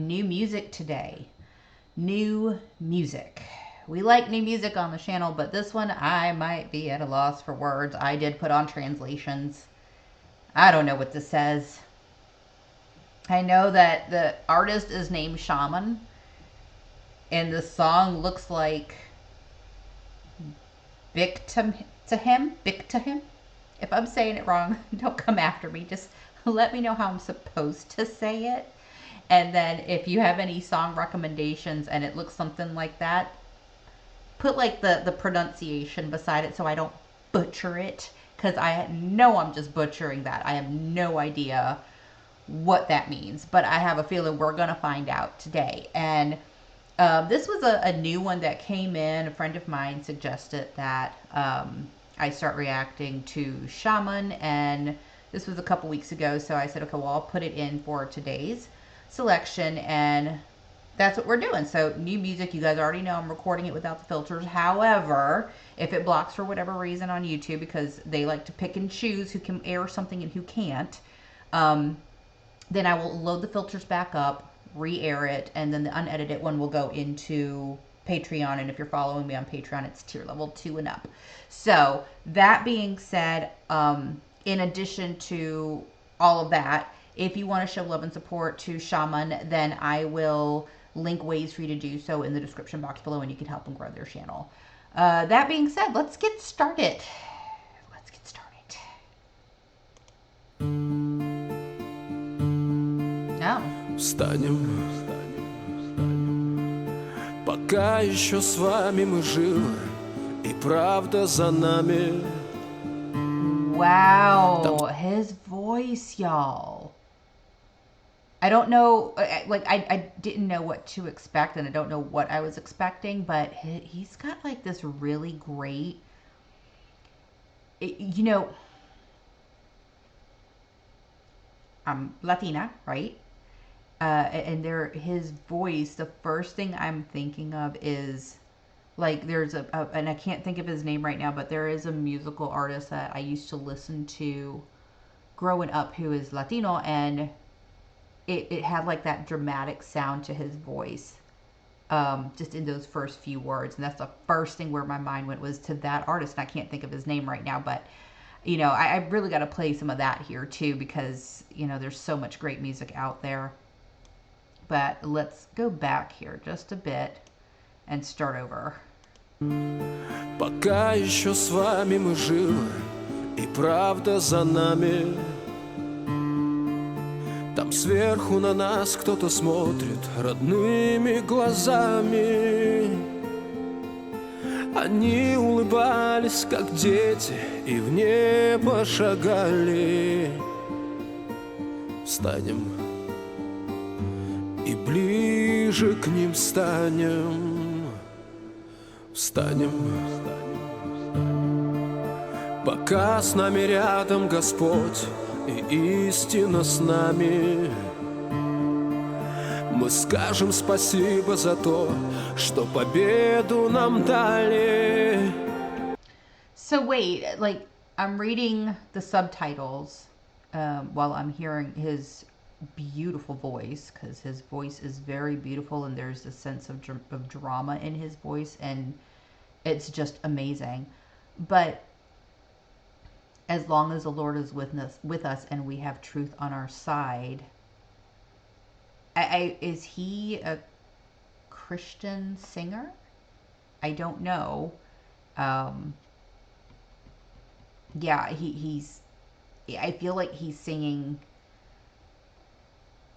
new music today. New music. We like new music on the channel, but this one I might be at a loss for words. I did put on translations. I don't know what this says. I know that the artist is named Shaman, and the song looks like BCTAHEM. If I'm saying it wrong, don't come after me. Just let me know how I'm supposed to say it. And then if you have any song recommendations and it looks something like that, put like the pronunciation beside it so I don't butcher it, because I know I'm just butchering that. I have no idea what that means, but I have a feeling we're going to find out today. And this was a new one that came in. A friend of mine suggested that I start reacting to Shaman, and this was a couple weeks ago, so I said, okay, well, I'll put it in for today's selection, and that's what we're doing. So new music, you guys already know I'm recording it without the filters. However, if it blocks for whatever reason on YouTube, because they like to pick and choose who can air something and who can't, then I will load the filters back up, re-air it, and then the unedited one will go into Patreon. And if you're following me on Patreon, it's tier level 2 and up. So that being said, in addition to all of that, if you want to show love and support to Shaman, then I will link ways for you to do so in the description box below, and you can help them grow their channel. That being said, let's get started. Встанем, пока еще с вами мы живы, и правда за нами. Wow, his voice, y'all. I don't know, like, I didn't know what to expect, and I don't know what I was expecting, but he's got, like, this really great, you know, I'm Latina, right? And his voice, the first thing I'm thinking of is, like, there's and I can't think of his name right now, but there is a musical artist that I used to listen to growing up who is Latino, and it had like that dramatic sound to his voice, just in those first few words. And that's the first thing where my mind went, was to that artist. And I can't think of his name right now, but you know, I really got to play some of that here too, because, you know, there's so much great music out there. But let's go back here just a bit and start over. Пока еще с вами мы живы, и правда за нами. Там сверху на нас кто-то смотрит родными глазами. Они улыбались, как дети, и в небо шагали. Встанем и ближе к ним станем. Встанем, пока с нами рядом Господь и истина с нами. Мы скажем спасибо за то, что победу нам дали. So wait, like, I'm reading the subtitles while I'm hearing his beautiful voice, because his voice is very beautiful, and there's a sense of drama in his voice, and it's just amazing. But as long as the Lord is with us and we have truth on our side, is he a Christian singer? I don't know. Yeah, he's, I feel like he's singing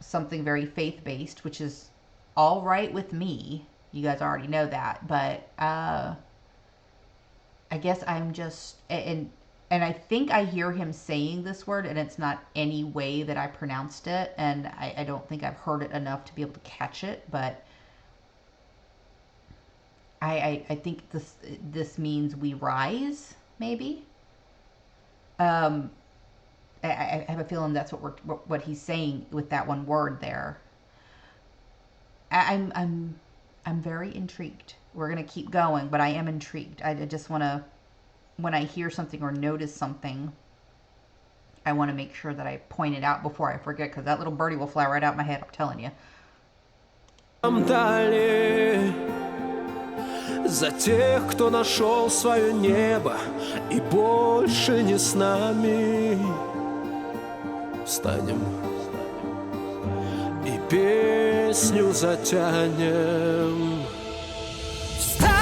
something very faith-based, which is all right with me. You guys already know that, but I guess I'm just, and I think I hear him saying this word, and it's not any way that I pronounced it, and I don't think I've heard it enough to be able to catch it, but I think this means we rise, maybe. I have a feeling that's what he's saying with that one word there. I'm very intrigued. We're gonna keep going, but I am intrigued. I just want to, when I hear something or notice something, I want to make sure that I point it out before I forget, because that little birdie will fly right out my head, I'm telling you. Дали за тех, кто нашел свое небо и больше не с нами. Встанем и песню затянем. Встанем,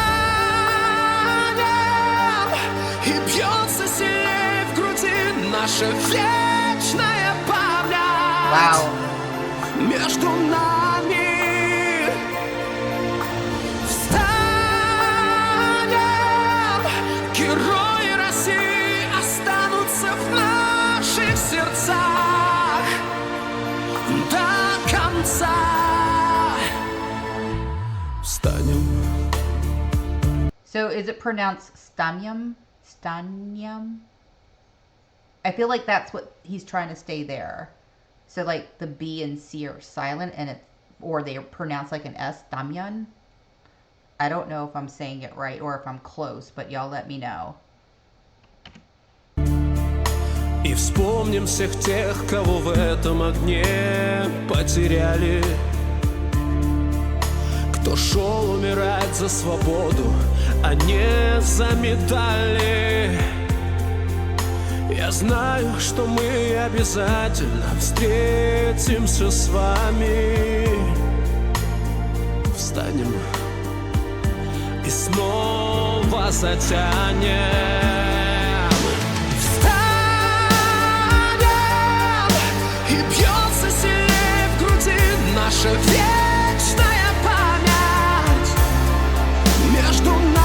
и бьется сильнее в груди наша вечная память. Wow. Между нами. Встанем, герои России останутся в наших сердцах до конца. Встанем. So is it pronounced stanyam? Stanyam? I feel like that's what he's trying to stay there. So like the B and C are silent, and or they are pronounced like an S, Damyan. I don't know if I'm saying it right or if I'm close, but y'all let me know. И вспомним всех тех, кого в этом огне потеряли, кто шел умирать за свободу, а не за медали. Я знаю, что мы обязательно встретимся с вами. Встанем и снова затянем. Встанем, и бьется сильнее в груди наша вечная память между нами.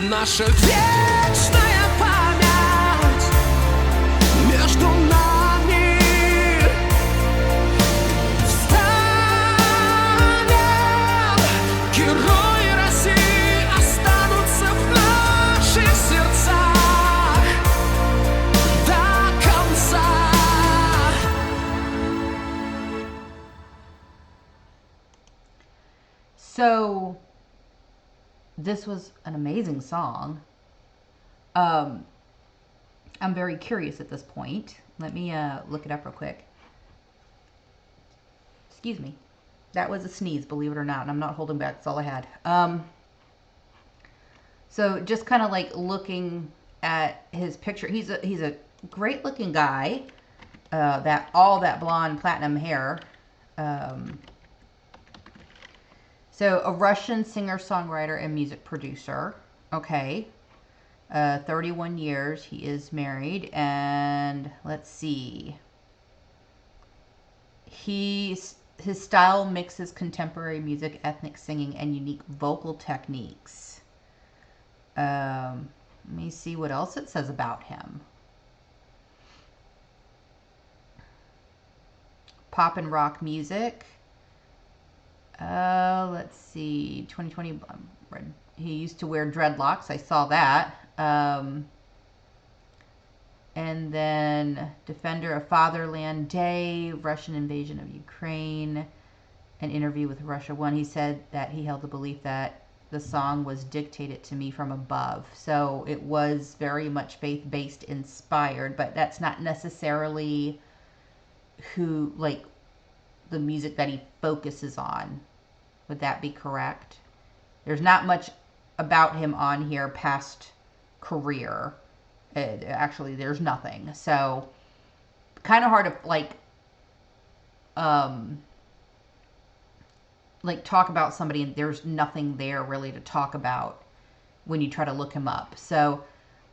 Наша вечная память между нами. Встанем, герои России останутся в наших сердцах до конца. So this was an amazing song. I'm very curious at this point. Let me look it up real quick. Excuse me. That was a sneeze, believe it or not, and I'm not holding back. That's all I had. So just kind of like looking at his picture. He's a great looking guy. All that blonde platinum hair. So a Russian singer-songwriter and music producer. Okay. 31 years. He is married. And let's see. His style mixes contemporary music, ethnic singing, and unique vocal techniques. Let me see what else it says about him. Pop and rock music. Let's see. 2020. He used to wear dreadlocks. I saw that. And then Defender of Fatherland Day, Russian invasion of Ukraine, an interview with Russia One. He said that he held the belief that the song was dictated to me from above. So it was very much faith-based, inspired, but that's not necessarily the music that he focuses on. Would that be correct? There's not much about him on here past career. Actually, there's nothing. So kind of hard to talk about somebody and there's nothing there really to talk about when you try to look him up. So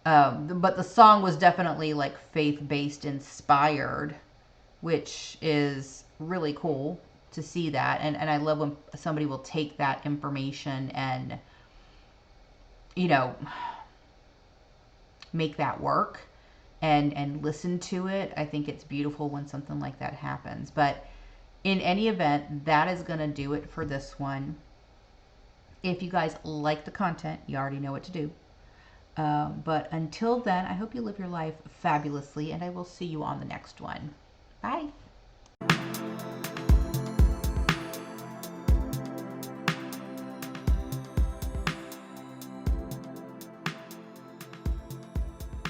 But the song was definitely like faith-based inspired, which is really cool to see that. And I love when somebody will take that information and, you know, make that work and listen to it. I think it's beautiful when something like that happens. But in any event, that is going to do it for this one. If you guys like the content, you already know what to do. But until then, I hope you live your life fabulously, and I will see you on the next one. Bye.